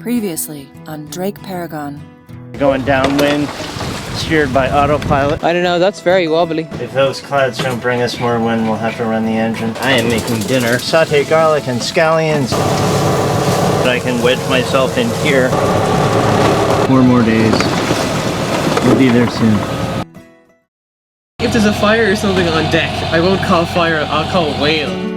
Previously on DrakeParagon. Going downwind, steered by autopilot. I don't know, that's very wobbly. If those clouds don't bring us more wind, we'll have to run the engine. I am making dinner. Sauteed garlic and scallions. But I can wedge myself in here. 4 more days. We'll be there soon. If there's a fire or something on deck, I won't call fire, I'll call whale.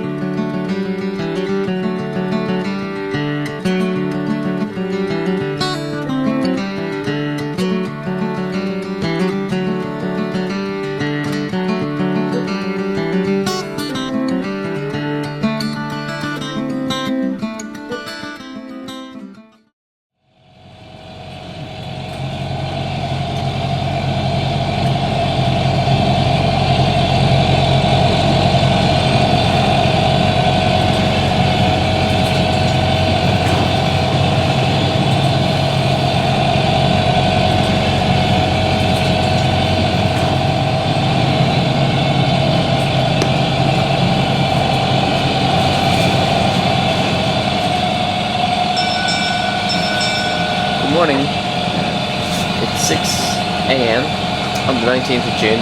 Morning. It's 6 AM on the 19th of June.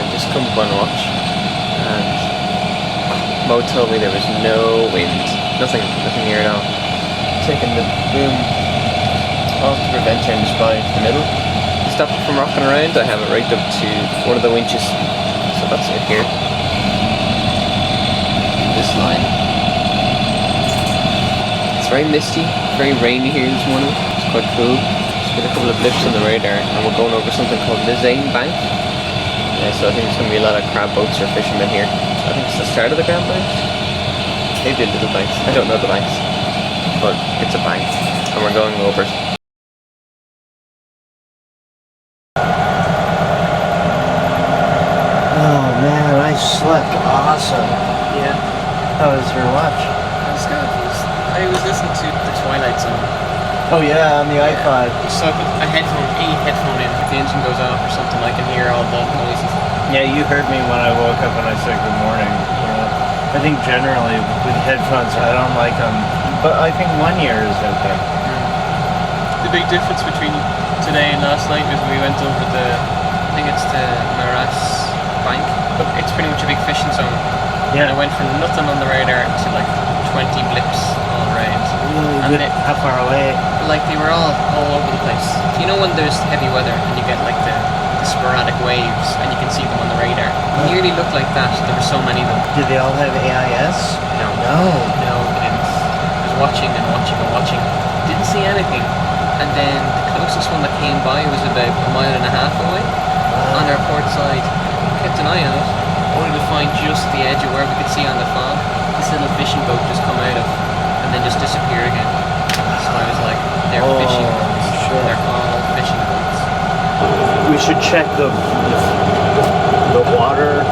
Just come up on watch, and Mo told me there was no wind, nothing here at all. Taking the boom off the prevent chain just by the middle. To stop it from rocking around, I have it rigged up to one of the winches, so that's it here. This line. It's very misty, very rainy here this morning. It's quite cool. Just got a couple of blips on the radar, and we're going over something called the Zane Bank. So I think there's going to be a lot of crab boats or fishermen here. I think it's the start of the Grand Banks. Maybe a little banks. I don't know the banks, but it's a bank, and we're going over it. Oh man, I slept awesome. Yeah. How was your watch? It was good. I was listening to the Twilight Zone. Oh yeah, on the iPod. So I put a headphone in. If the engine goes off or something, I can hear all the noises. Yeah, you heard me when I woke up and I said good morning. I think generally with headphones, I don't like them, but I think 1 year is okay. The big difference between today and last night was we went over I think it's the Maras Bank. It's pretty much a big fishing zone. Yeah. And it went from nothing on the radar to like 20 blips all around. Really? How far away? Like they were all over the place. You know when there's heavy weather and you get like the sporadic waves and you can see them on the radar? It nearly looked like that. There were so many of them. Did they all have AIS? No. No. No, they didn't. I was watching and watching and watching. Didn't see anything. And then the closest one that came by was about 1.5 miles away on our port side. Kept an eye on it. Only to find just the edge of where we could see on the fog. This little fishing boat just come out of and then just disappear again. So I was like, they're fishing boats. Sure. They're all fishing boats. We should check the water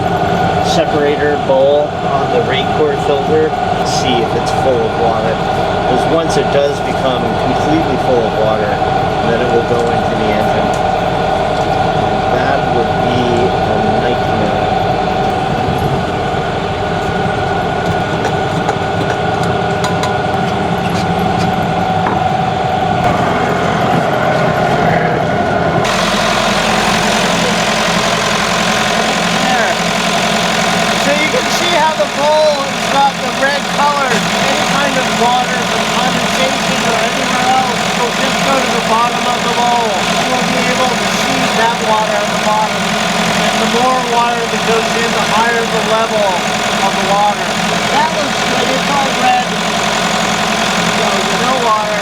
separator bowl on the Racor filter, see if it's full of water. Because once it does become completely full of water, then it will go into the engine. That would be a nightmare. The bowl has got the red color. Any kind of water, the condensation or anywhere else will just go to the bottom of the bowl. You will be able to see that water at the bottom. And the more water that goes in, the higher the level of the water. That looks good. It's all red. So there's no water.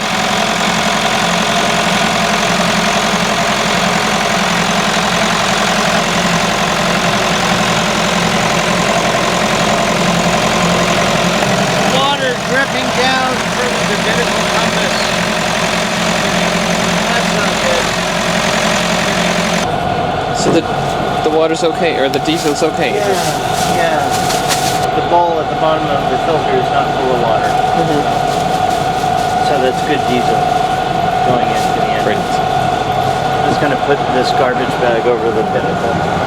Dripping down through the binnacle compass. That's not good. So the water's okay, or the diesel's okay? Yeah. The bowl at the bottom of the filter is not full of water. So that's good diesel going into the engine. I'm just going to put this garbage bag over the binnacle.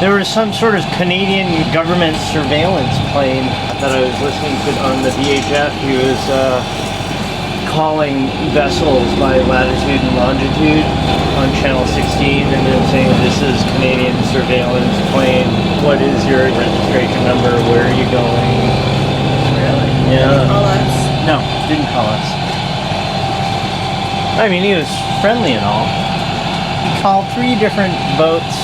There was some sort of Canadian government surveillance plane that I was listening to on the VHF. He was calling vessels by latitude and longitude on channel 16 and then saying, this is Canadian surveillance plane. What is your registration number? Where are you going? Really? Yeah. Did he call us? No, didn't call us. I mean, he was friendly and all. He called 3 different boats.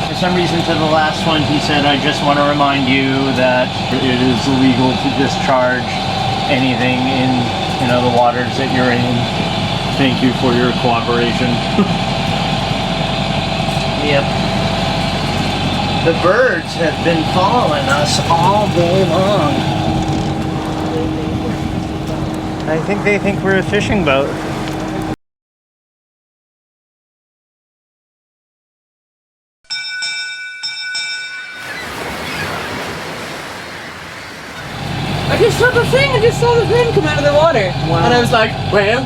For some reason, to the last one, he said, I just want to remind you that it is illegal to discharge anything in, the waters that you're in. Thank you for your cooperation. Yep. The birds have been following us all day long. I think they think we're a fishing boat. I just saw the thing. I just saw the thing come out of the water. Wow. And I was like, whale.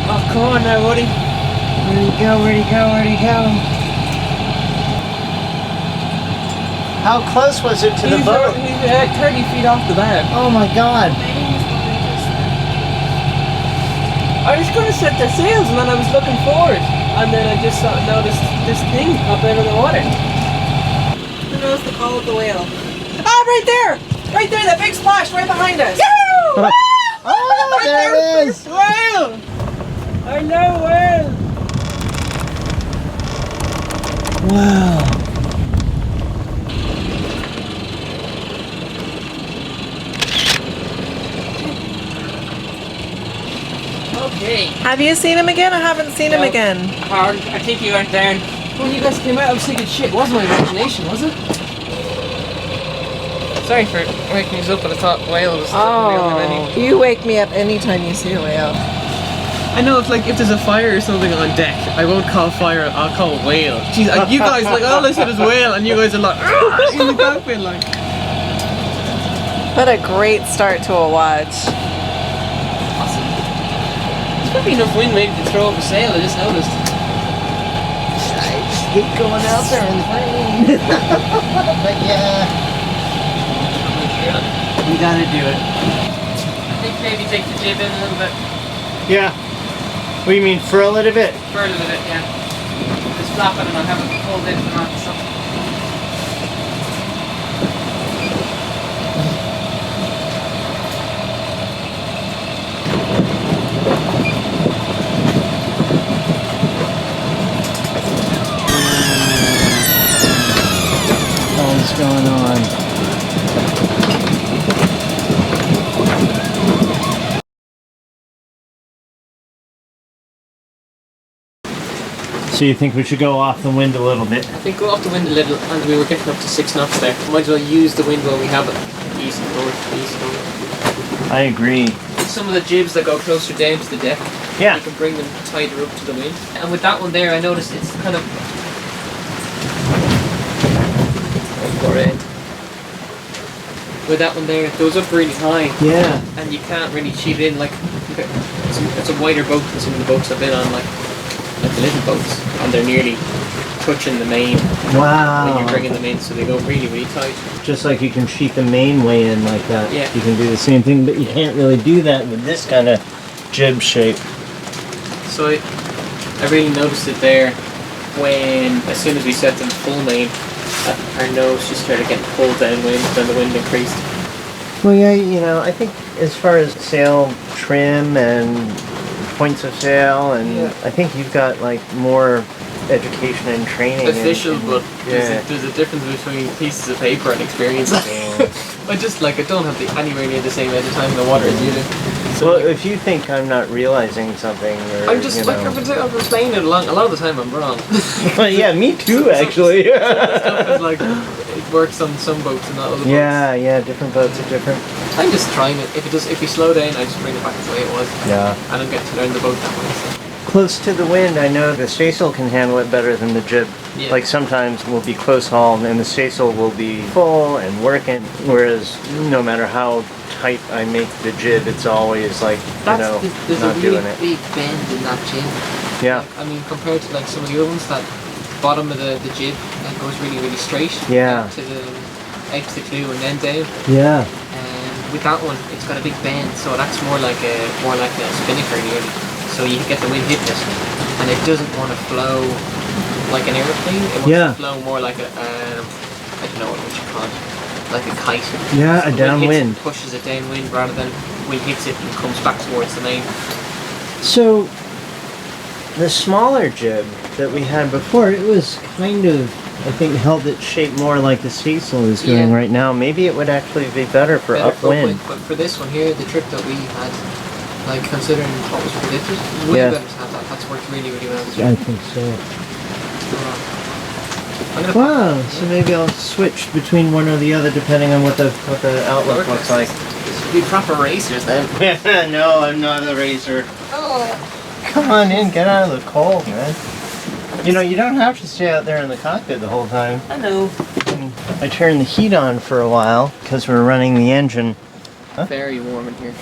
Oh, come on now, Woody. Where'd he go? Where'd he go? Where'd he go? How close was it to the boat? He's 30 feet off the bow. Oh my god. I was going to set the sails and then I was looking forward. And then I just noticed this thing up out of the water. Who knows the call of the whale? Ah, right there! Right there, that big splash right behind us! Oh, there it is! Whale! I know whale! Wow. Okay. Have you seen him again? I haven't seen him No. again. Hard. I think you went down. When you guys came out, I was thinking, shit, it wasn't my imagination, was it? Sorry for waking us up, but I thought whale was on the other menu. You wake me up anytime you see a whale. I know if if there's a fire or something on deck, I won't call fire, I'll call whale. Jeez, you guys all I said is whale, and you guys are like in the cockpit like. What a great start to a watch. Awesome. There's probably enough wind maybe to throw up a sail. I just noticed. Keep going out there and playing. But yeah, we gotta do it. I think maybe take the jib in a little bit. Yeah. What do you mean, furl it a bit? Further with it, yeah. Just flap it and I'll have it pulled in from that stuff. What's going on? So you think we should go off the wind a little bit? I think go off the wind a little, and we were getting up to 6 knots there. Might as well use the wind while we have it. East and north, east and north. I agree. With some of the jibs that go closer down to the deck, Yeah. you can bring them tighter up to the wind. And with that one there, I noticed it's kind of... With that one there, it goes up really high. Yeah. And you can't really cheat in, it's a wider boat than some of the boats I've been on, like the little boats, and they're nearly touching the main Wow. when you're bringing them in, so they go really, really tight. Just like you can sheet the main way in like that. Yeah. You can do the same thing, but you can't really do that with this kind of jib shape. So I really noticed it there when, as soon as we set them full main, our nose just started getting pulled downwind, then the wind increased. Well, yeah, I think as far as sail trim and points of sail, and I think you've got like more education and training. Official, but yeah. there's a difference between pieces of paper and experience. I don't have anywhere near the same amount of time in the water as you do. So Well, if you think I'm not realizing something, or I'm just I've been playing it along. A lot of the time I'm wrong. Well, yeah, me too, actually. Stuff is like it works on some boats and not other boats. Yeah, different boats are different. I'm just trying it. If we slow down, I just bring it back the way it was. Yeah. I don't get to learn the boat that way. So. Close to the wind, I know the staysail can handle it better than the jib. Yeah. Like sometimes we'll be close haul and the staysail will be full and working, whereas no matter how tight I make the jib, it's always like, There's not a really doing it. big bend in that jib. Yeah. Like, I mean, compared to like some of the other ones, that bottom of the jib that goes really, really straight. Yeah. Out to the clue and then down. Yeah. And with that one, it's got a big bend, so it acts more like a spinnaker nearly. So you get the wind hitting it, and it doesn't want to flow like an airplane. It wants to flow more like a I don't know what you call it, like a kite. Yeah, so a downwind. Pushes it downwind rather than wind hits it and comes back towards the main. So, the smaller jib that we had before, it was kind of, I think, held its shape more like the Cecil is doing right now. Maybe it would actually be better for upwind. But for this one here, the trip that we had, like considering what was predicted, way better to have that. That's worked really, really well. I think so. Wow, so maybe I'll switch between one or the other depending on what the outlook looks like. This would be proper racers then. No, I'm not a racer. Oh. Come on in, get out of the cold, man. You know, you don't have to stay out there in the cockpit the whole time. I know. I turned the heat on for a while because we're running the engine. Very warm in here.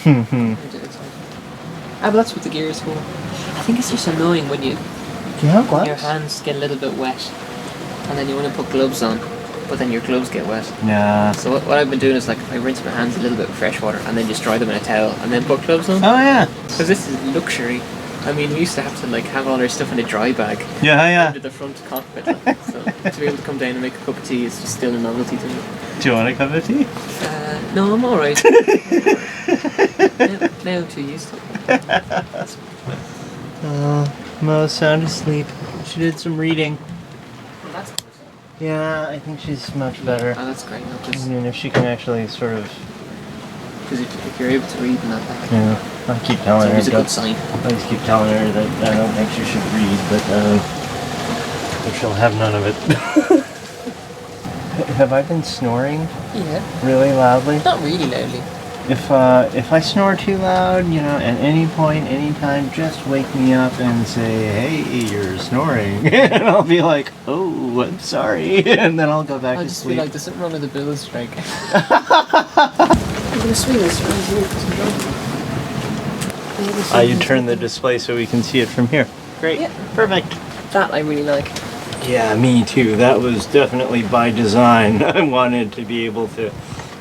But that's what the gear is for. I think it's just annoying when you have gloves? your hands get a little bit wet, and then you want to put gloves on, but then your gloves get wet. Yeah. So what I've been doing is like I rinse my hands a little bit with fresh water and then just dry them in a towel and then put gloves on. Oh yeah. Because this is luxury. I mean, we used to have to like have all our stuff in a dry bag. Yeah. Under the front cockpit. So to be able to come down and make a cup of tea is just still a novelty to me. Do you want a cup of tea? No, I'm alright. now I'm too used to it. Mo's sound asleep. She did some reading. Well, that's good. Yeah, I think she's much better. Oh, that's great. I mean, if she can actually sort of... Because if you're able to read and that, Yeah, I keep telling her. it's a good sign. I just keep telling her that I don't think she should read, but she'll have none of it. Have I been snoring Yeah. really loudly? Not really loudly. If I snore too loud, you know, at any point, anytime, just wake me up and say, "Hey, you're snoring," and I'll be like, "Oh, I'm sorry," and then I'll go back I'll to just sleep. be like, there's something wrong with the bill strike. I'm gonna swing this right here because I'm drunk. You turn the display so we can see it from here. Great. Yeah. Perfect. That I really like. Yeah, me too. That was definitely by design. I wanted to be able to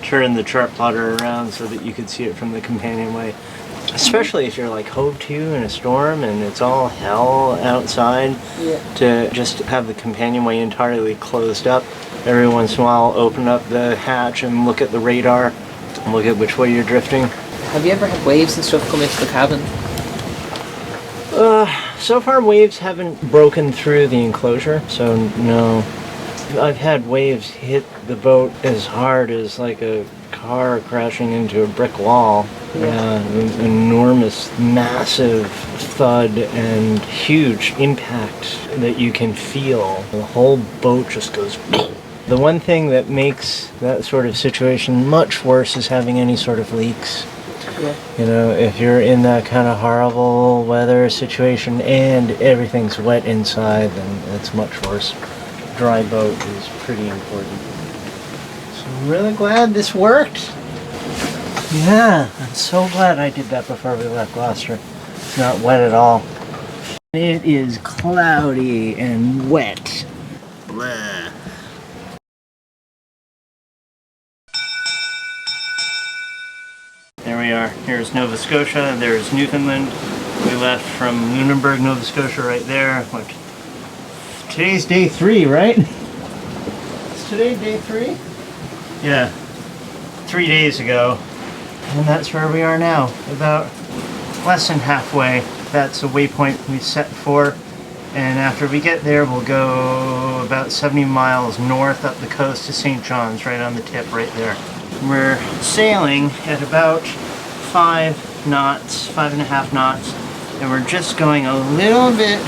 turn the chart plotter around so that you could see it from the companionway. Especially if you're like hove to in a storm and it's all hell outside. Yeah. To just have the companionway entirely closed up. Every once in a while open up the hatch and look at the radar and look at which way you're drifting. Have you ever had waves and stuff come into the cabin? So far waves haven't broken through the enclosure, so no. I've had waves hit the boat as hard as like a car crashing into a brick wall. An enormous, massive thud and huge impact that you can feel. The whole boat just goes. The one thing that makes that sort of situation much worse is having any sort of leaks. Yeah. You know, if you're in that kind of horrible weather situation and everything's wet inside, then it's much worse. Dry boat is pretty important. So I'm really glad this worked. Yeah, I'm so glad I did that before we left Gloucester. It's not wet at all. It is cloudy and wet. Blah. There we are. Here's Nova Scotia. There's Newfoundland. We left from Lunenburg, Nova Scotia right there. What? Today's day 3, right? Is today day 3? Yeah. 3 days ago. And that's where we are now. About less than halfway. That's a waypoint we set for. And after we get there, we'll go about 70 miles north up the coast to St. John's, right on the tip right there. We're sailing at about 5 knots, 5.5 knots, and we're just going a little bit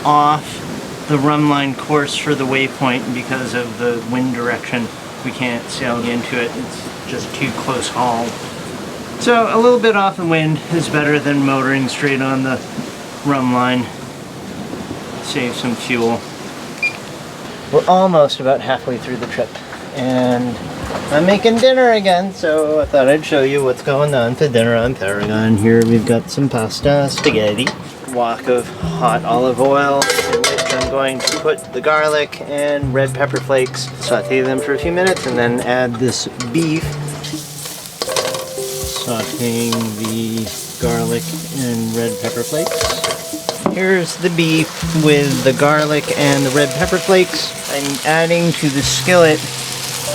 off the run line course for the waypoint because of the wind direction. We can't sail into it, it's just too close haul. So a little bit off the wind is better than motoring straight on the run line. Save some fuel. We're almost about halfway through the trip, and I'm making dinner again, so I thought I'd show you what's going on for dinner on Paragon. Here we've got some pasta, spaghetti. wok of hot olive oil, in which I'm going to put the garlic and red pepper flakes, saute them for a few minutes, and then add this beef. Sauteing the garlic and red pepper flakes. Here's the beef with the garlic and the red pepper flakes. I'm adding to the skillet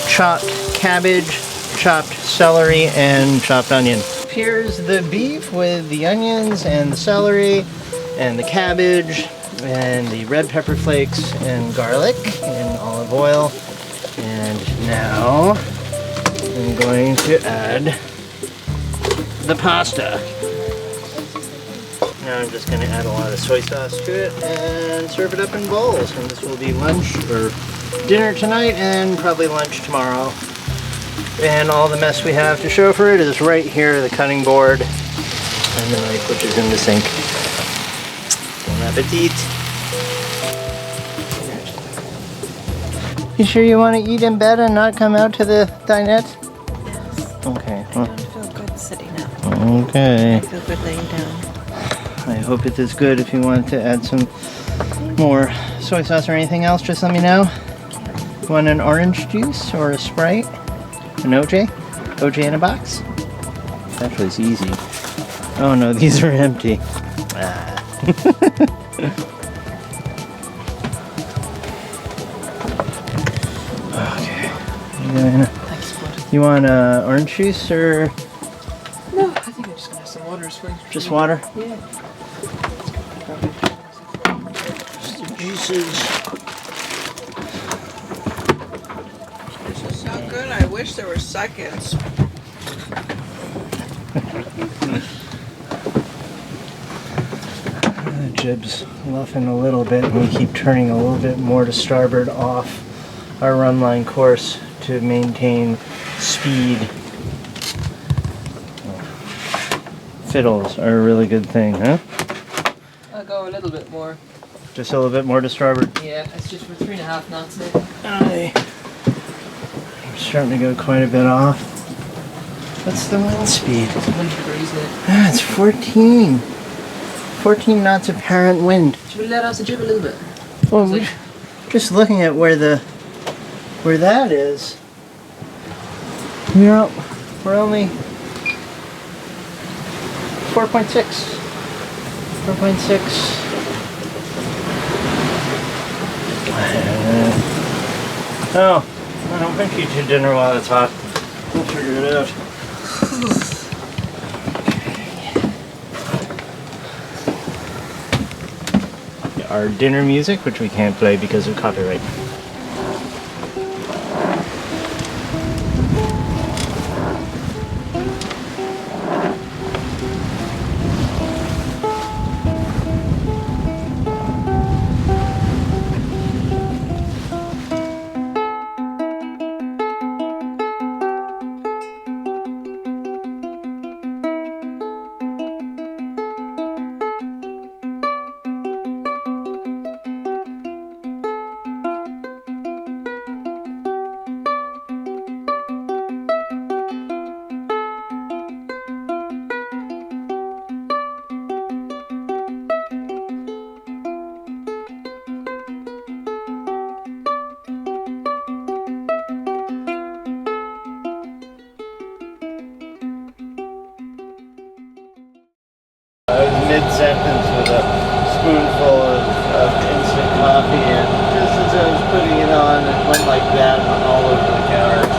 chopped cabbage, chopped celery, and chopped onion. Here's the beef with the onions and the celery and the cabbage and the red pepper flakes and garlic and olive oil. And now I'm going to add the pasta. Now I'm just going to add a lot of soy sauce to it and serve it up in bowls. And this will be lunch or dinner tonight and probably lunch tomorrow. And all the mess we have to show for it is right here, the cutting board and the knife, which is in the sink. Bon appetit. You sure you want to eat in bed and not come out to the dinette? Yes. Okay. I don't feel good sitting up. Okay. I feel good laying down. I hope it is good. If you want to add some more soy sauce or anything else, just let me know. Want an orange juice or a Sprite? An OJ? OJ in a box? Actually, it's easy. Oh no, these are empty. Okay. Thanks, bud. You want orange juice or No, I think I'm just gonna have some water. just water? Yeah. Just the juices. This is so good. I wish there were seconds. The jib's luffing a little bit, and we keep turning a little bit more to starboard off our run line course to maintain speed. Fiddles are a really good thing, huh? I'll go a little bit more. Just a little bit more to starboard. Yeah, it's just for 3.5 knots now. I'm starting to go quite a bit off. What's the wind speed? It's 100 degrees now. Ah, it's 14. 14 knots apparent wind. Should we let off the jib a little bit? Well, just looking at where that is, we're only 4.6. 4.6. Oh, I don't think you eat dinner while it's hot. We'll figure it out. Our dinner music, which we can't play because of copyright. I was mid-sentence with a spoonful of instant coffee, and just as I was putting it on, it went like that all over the counter.